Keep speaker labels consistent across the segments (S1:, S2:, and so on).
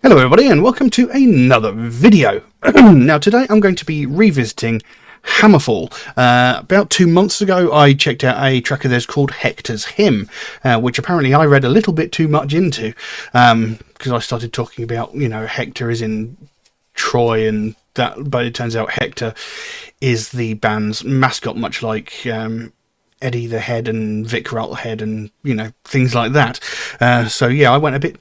S1: Hello everybody and welcome to another video. Now today I'm going to be revisiting Hammerfall. About 2 months ago I checked out a track of theirs called Hector's Hymn, which apparently I read a little bit too much into, because I started talking about, Hector is in Troy and that, but it turns out Hector is the band's mascot, much like Eddie the Head and Vic Ralt the Head and, things like that. So yeah, I went a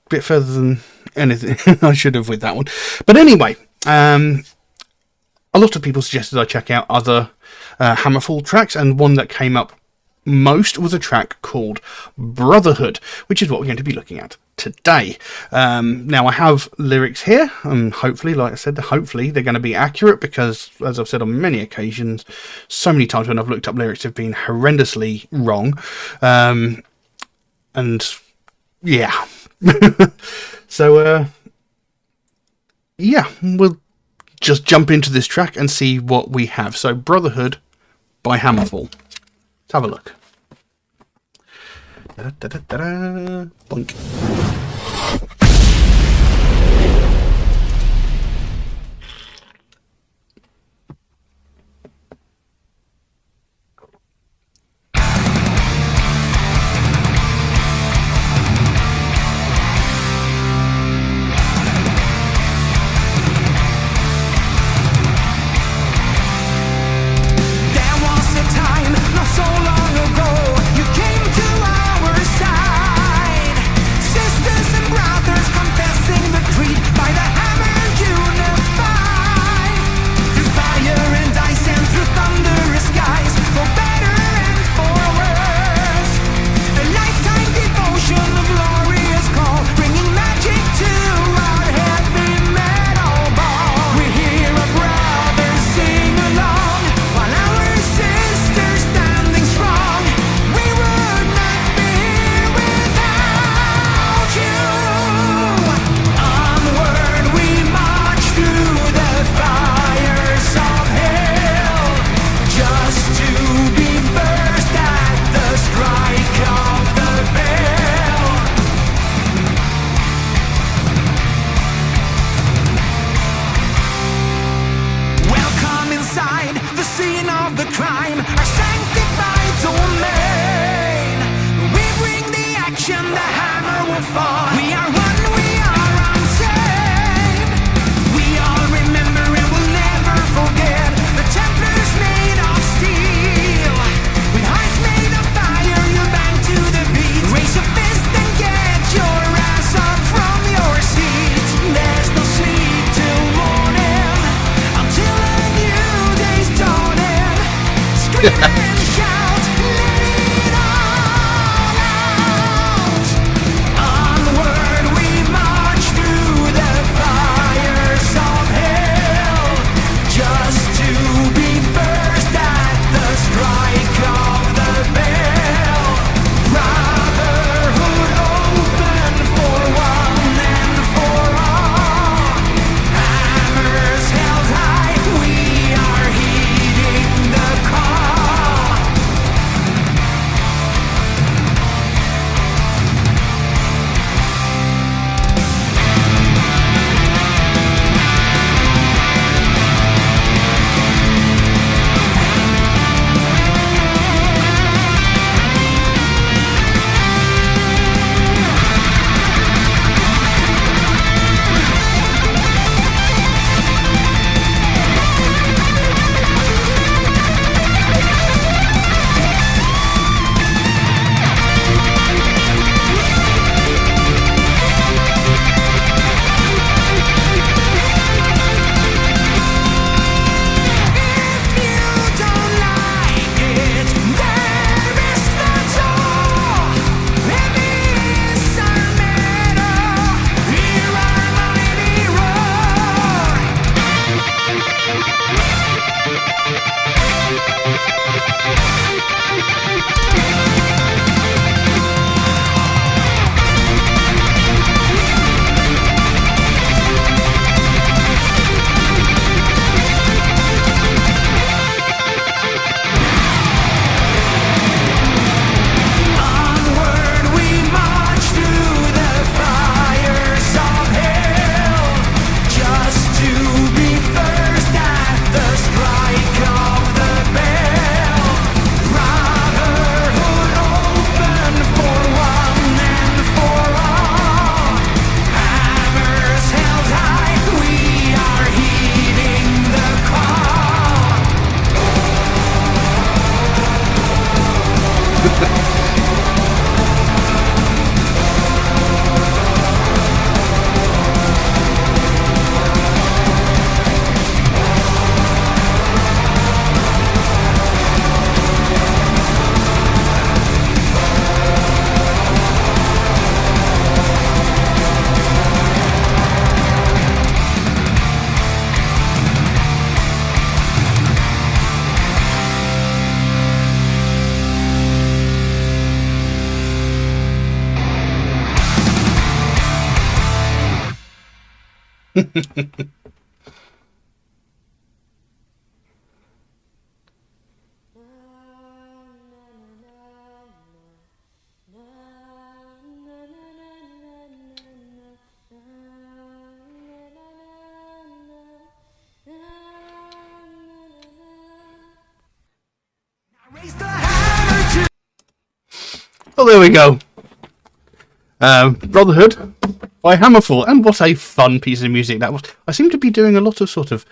S1: bit further than anything I should have with that one. But anyway, a lot of people suggested I check out other Hammerfall tracks, and one that came up most was a track called Brotherhood, which is what we're going to be looking at today. Now I have lyrics here, and hopefully, like I said, hopefully they're going to be accurate, because as I've said on many occasions, so many times when I've looked up lyrics have been horrendously wrong. And yeah. So, yeah, we'll just jump into this track and see what we have. So, Brotherhood by Hammerfall. Let's have a look. Da-da-da-da-da. Boink. Well, there we go. Brotherhood by Hammerfall, and what a fun piece of music that was. I seem to be doing a lot of sort of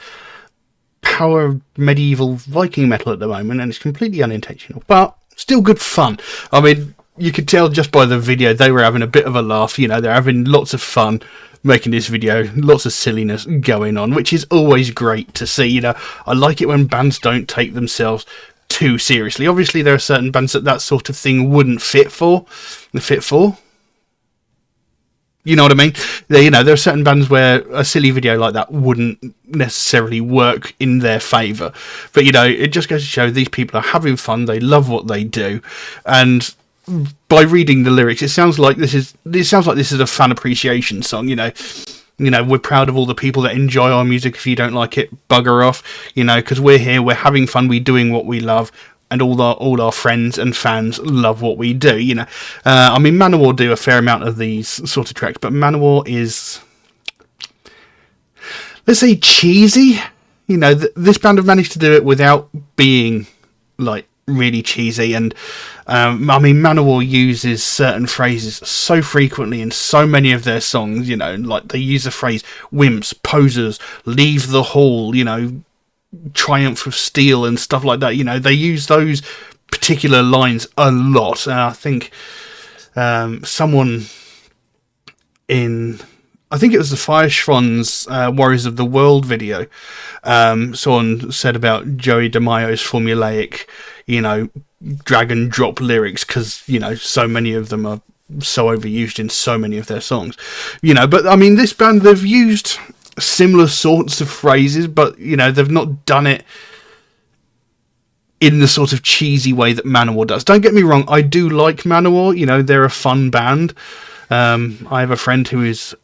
S1: power medieval Viking metal at the moment, and it's completely unintentional, but still good fun. I mean, you could tell just by the video they were having a bit of a laugh. You know, they're having lots of fun making this video, lots of silliness going on, which is always great to see. You know, I like it when bands don't take themselves too seriously. Obviously, there are certain bands that sort of thing wouldn't fit for. You know what I mean? There are certain bands where a silly video like that wouldn't necessarily work in their favour. But, you know, it just goes to show these people are having fun, they love what they do, and by reading the lyrics, it sounds like this is a fan appreciation song, you know. You know, we're proud of all the people that enjoy our music. If you don't like it, bugger off, you know, because we're here, we're having fun, we're doing what we love, and all our friends and fans love what we do, you know. I mean, Manowar do a fair amount of these sort of tracks, but Manowar is, let's say, cheesy. You know, this band have managed to do it without being, like, really cheesy. And, I mean, Manowar uses certain phrases so frequently in so many of their songs, you know, like they use the phrase wimps, posers, leave the hall, you know, triumph of steel and stuff like that. You know, they use those particular lines a lot. I think someone in, I think it was the Fireschwan's Warriors of the World video, someone said about Joey DeMaio's formulaic, you know, drag and drop lyrics, because, you know, so many of them are so overused in so many of their songs, you know. But I mean, this band, they've used similar sorts of phrases, but, you know, they've not done it in the sort of cheesy way that Manowar does. Don't get me wrong, I do like Manowar, you know, they're a fun band. I have a friend who is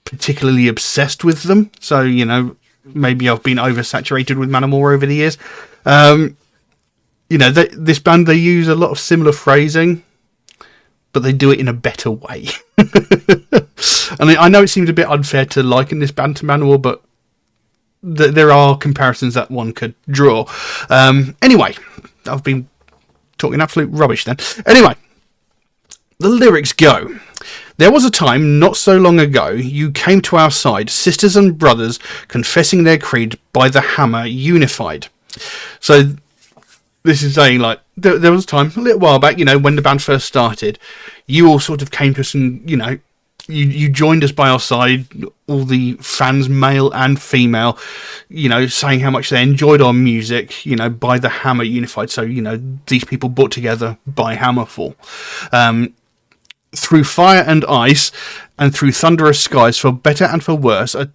S1: particularly obsessed with them, so, you know, maybe I've been oversaturated with Manowar over the years. You know, this band, they use a lot of similar phrasing, but they do it in a better way. I mean, I know it seems a bit unfair to liken this band to Manowar, but there are comparisons that one could draw. Anyway, I've been talking absolute rubbish then. Anyway, the lyrics go. There was a time, not so long ago, you came to our side, sisters and brothers, confessing their creed by the hammer unified. So this is saying, like, there was a time, a little while back, you know, when the band first started, you all sort of came to us and, you know, you joined us by our side, all the fans, male and female, you know, saying how much they enjoyed our music, you know, by the hammer unified. So, you know, these people brought together by Hammerfall. Through fire and ice, and through thunderous skies, for better and for worse, a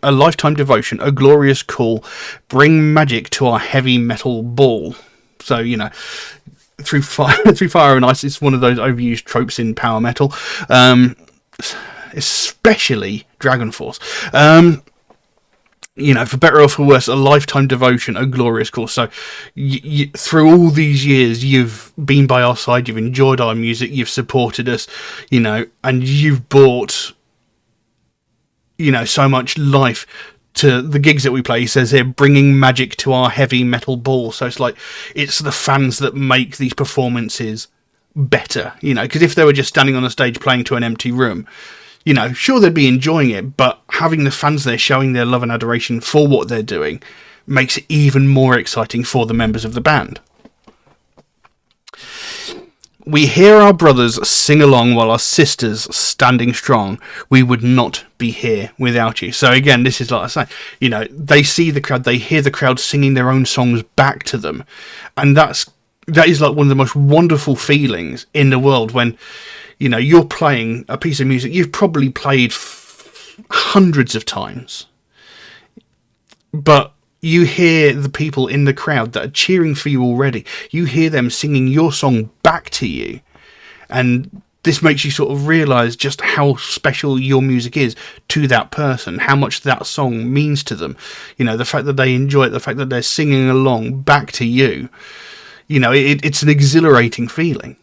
S1: lifetime devotion, a glorious call, bring magic to our heavy metal ball. So, you know, through fire and ice, it's one of those overused tropes in power metal, especially Dragon Force. You know, for better or for worse, a lifetime devotion, a glorious cause. So, through all these years, you've been by our side, you've enjoyed our music, you've supported us, you know, and you've brought, you know, so much life to the gigs that we play. He says here, bringing magic to our heavy metal ball. So it's like, it's the fans that make these performances better, you know, because if they were just standing on a stage playing to an empty room, you know, sure, they'd be enjoying it, but having the fans there showing their love and adoration for what they're doing makes it even more exciting for the members of the band. We hear our brothers sing along while our sisters standing strong. We would not be here without you. So again, this is like I say, you know, they see the crowd, they hear the crowd singing their own songs back to them, and that is like one of the most wonderful feelings in the world when, you know, you're playing a piece of music you've probably played hundreds of times, but you hear the people in the crowd that are cheering for you already. You hear them singing your song back to you. And this makes you sort of realise just how special your music is to that person, how much that song means to them. You know, the fact that they enjoy it, the fact that they're singing along back to you. You know, it's an exhilarating feeling.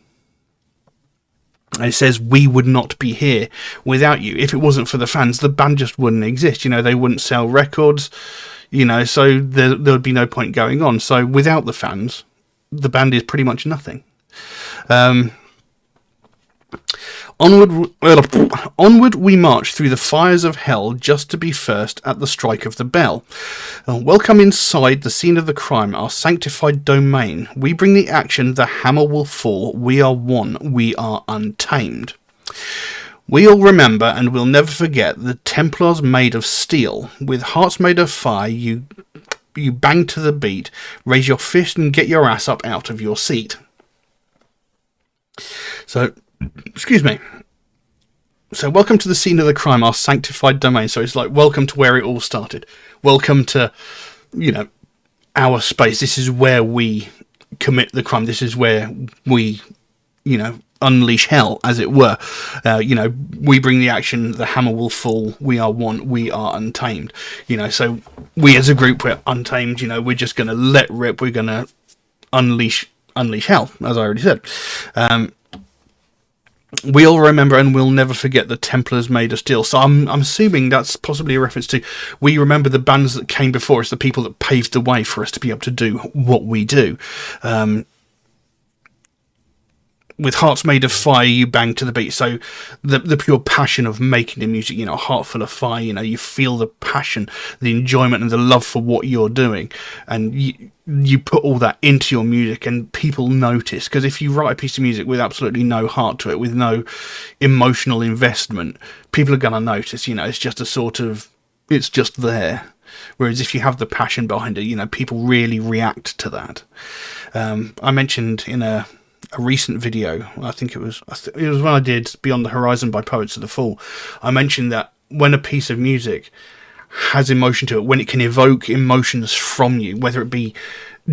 S1: And it says, we would not be here without you. If it wasn't for the fans, the band just wouldn't exist. You know, they wouldn't sell records. You know, so there would be no point going on. So without the fans, the band is pretty much nothing. Onward we march through the fires of hell just to be first at the strike of the bell. Welcome inside the scene of the crime, our sanctified domain. We bring the action, the hammer will fall. We are one, we are untamed. We all remember and will never forget the Templars made of steel. With hearts made of fire, you bang to the beat. Raise your fist and get your ass up out of your seat. So, excuse me. So, welcome to the scene of the crime, our sanctified domain. So, it's like, welcome to where it all started. Welcome to, you know, our space. This is where we commit the crime. This is where we, you know, unleash hell, as it were. You know, we bring the action, the hammer will fall, we are one, we are untamed. You know, so we as a group, we're untamed. You know, we're just going to let rip, we're going to unleash hell, as I already said. We all remember and we'll never forget the Templars made of steel. So I'm assuming that's possibly a reference to, we remember the bands that came before us, the people that paved the way for us to be able to do what we do. With hearts made of fire, you bang to the beat. So the pure passion of making the music, you know, heart full of fire, you know, you feel the passion, the enjoyment and the love for what you're doing. And you put all that into your music and people notice. Because if you write a piece of music with absolutely no heart to it, with no emotional investment, people are going to notice, you know, it's just a sort of, it's just there. Whereas if you have the passion behind it, you know, people really react to that. I mentioned in a recent video, I think it was when I did Beyond the Horizon by Poets of the Fall, I mentioned that when a piece of music has emotion to it, when it can evoke emotions from you, whether it be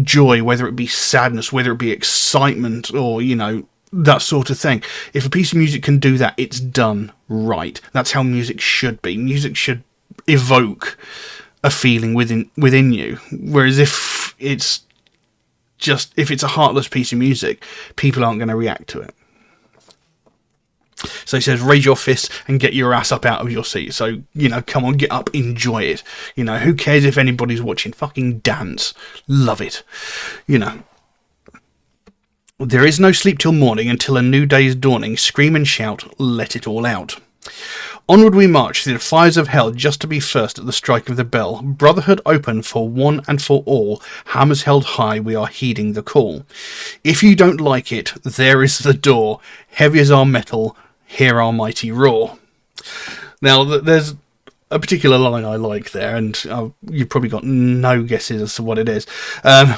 S1: joy, whether it be sadness, whether it be excitement, or, you know, that sort of thing, if a piece of music can do that, it's done right. That's how music should be. Music should evoke a feeling within you, whereas if it's a heartless piece of music, people aren't going to react to it. So he says, raise your fist and get your ass up out of your seat. So, you know, come on, get up, enjoy it. You know, who cares if anybody's watching? Fucking dance. Love it. You know. There is no sleep till morning, until a new day is dawning. Scream and shout, let it all out. Onward we march through the fires of hell just to be first at the strike of the bell. Brotherhood open for one and for all. Hammers held high, we are heeding the call. If you don't like it, there is the door. Heavy as our metal, hear our mighty roar. Now, there's a particular line I like there, and you've probably got no guesses as to what it is. I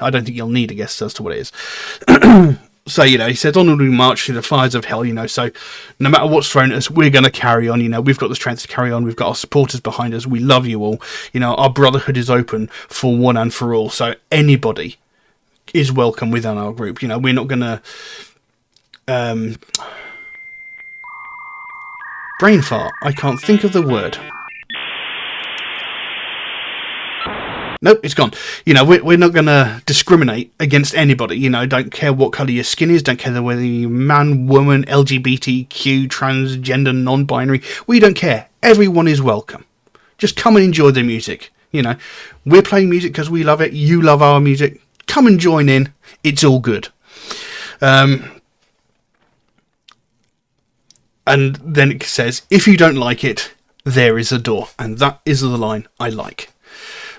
S1: don't think you'll need a guess as to what it is. So, you know, he says, onward we march through the fires of hell, you know, so no matter what's thrown at us, we're going to carry on, you know, we've got the strength to carry on, we've got our supporters behind us, we love you all, you know, our brotherhood is open for one and for all, so anybody is welcome within our group, you know, we're not going to, brain fart, I can't think of the word. Nope, it's gone. You know, we're not going to discriminate against anybody. You know, don't care what colour your skin is. Don't care whether you're man, woman, LGBTQ, transgender, non-binary. We don't care. Everyone is welcome. Just come and enjoy the music. You know, we're playing music because we love it. You love our music. Come and join in. It's all good. And then it says, if you don't like it, there is a door. And that is the line I like.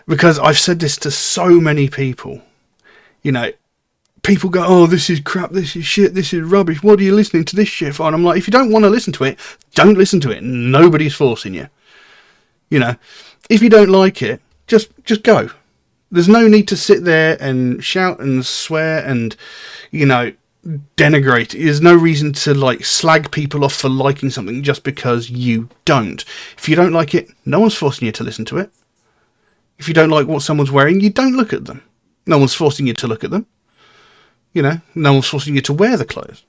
S1: Because I've said this to so many people, you know, people go, oh, this is crap, this is shit, this is rubbish, what are you listening to this shit for? And I'm like, if you don't want to listen to it, don't listen to it. Nobody's forcing you. You know, if you don't like it, just go. There's no need to sit there and shout and swear and, you know, denigrate. There's no reason to like slag people off for liking something just because you don't. If you don't like it, no one's forcing you to listen to it. If you don't like what someone's wearing, you don't look at them. No one's forcing you to look at them. You know, no one's forcing you to wear the clothes.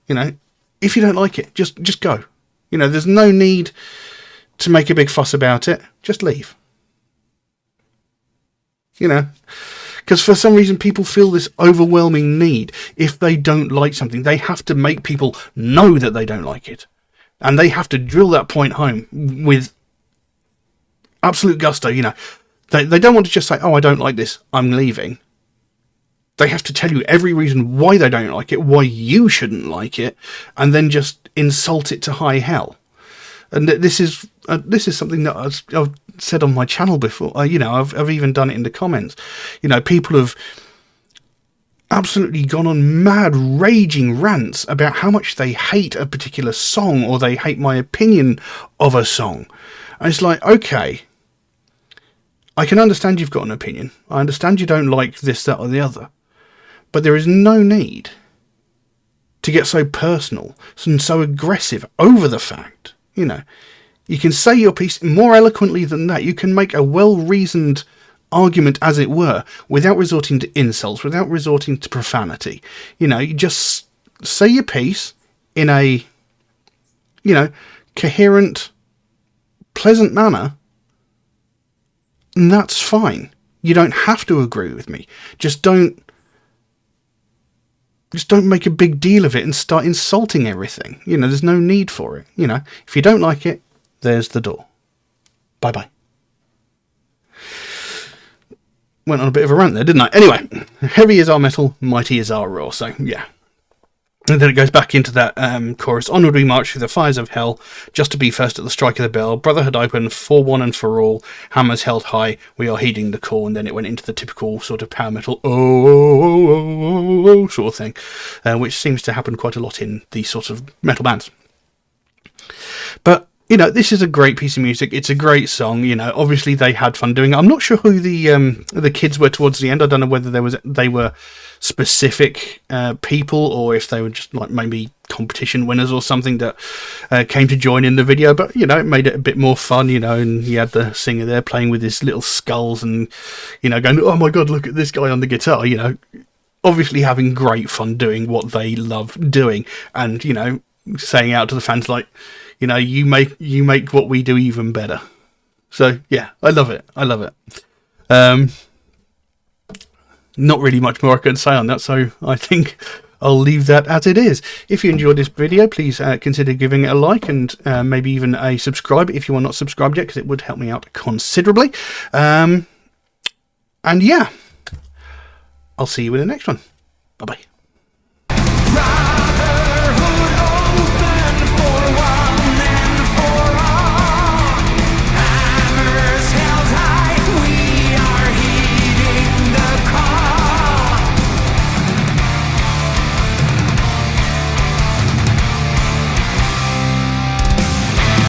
S1: You know, if you don't like it, just go. You know, there's no need to make a big fuss about it. Just leave. You know, because for some reason people feel this overwhelming need. If they don't like something, they have to make people know that they don't like it. And they have to drill that point home with absolute gusto. You know, they don't want to just say, oh, I don't like this, I'm leaving. They have to tell you every reason why they don't like it, why you shouldn't like it, and then just insult it to high hell. And this is something that I've said on my channel before. You know, I've even done it in the comments. You know, people have absolutely gone on mad, raging rants about how much they hate a particular song or they hate my opinion of a song. And it's like, okay, I can understand you've got an opinion. I understand you don't like this, that, or the other. But there is no need to get so personal and so aggressive over the fact. You know, you can say your piece more eloquently than that. You can make a well-reasoned argument, as it were, without resorting to insults, without resorting to profanity. You know, you just say your piece in a, you know, coherent, pleasant manner, and that's fine. You don't have to agree with me. Just don't make a big deal of it and start insulting everything. You know, there's no need for it. You know, if you don't like it, there's the door. Bye-bye. Went on a bit of a rant there, didn't I? Anyway, heavy is our metal, mighty is our roar. So, yeah. And then it goes back into that chorus. Onward we march through the fires of hell, just to be first at the strike of the bell. Brotherhood open, for one and for all. Hammers held high, we are heeding the call. And then it went into the typical sort of power metal, sort of thing, which seems to happen quite a lot in these sorts of metal bands. But, you know, this is a great piece of music. It's a great song. You know, obviously they had fun doing it. I'm not sure who the kids were towards the end. I don't know whether they were specific people or if they were just like maybe competition winners or something that came to join in the video. But, you know, it made it a bit more fun, you know, and you had the singer there playing with his little skulls and, you know, going, oh my God, look at this guy on the guitar, you know, obviously having great fun doing what they love doing and, you know, saying out to the fans like, you know, you make what we do even better. So, yeah, I love it. I love it. Not really much more I can say on that, so I think I'll leave that as it is. If you enjoyed this video, please consider giving it a like and maybe even a subscribe if you are not subscribed yet, because it would help me out considerably. And yeah, I'll see you in the next one. Bye-bye.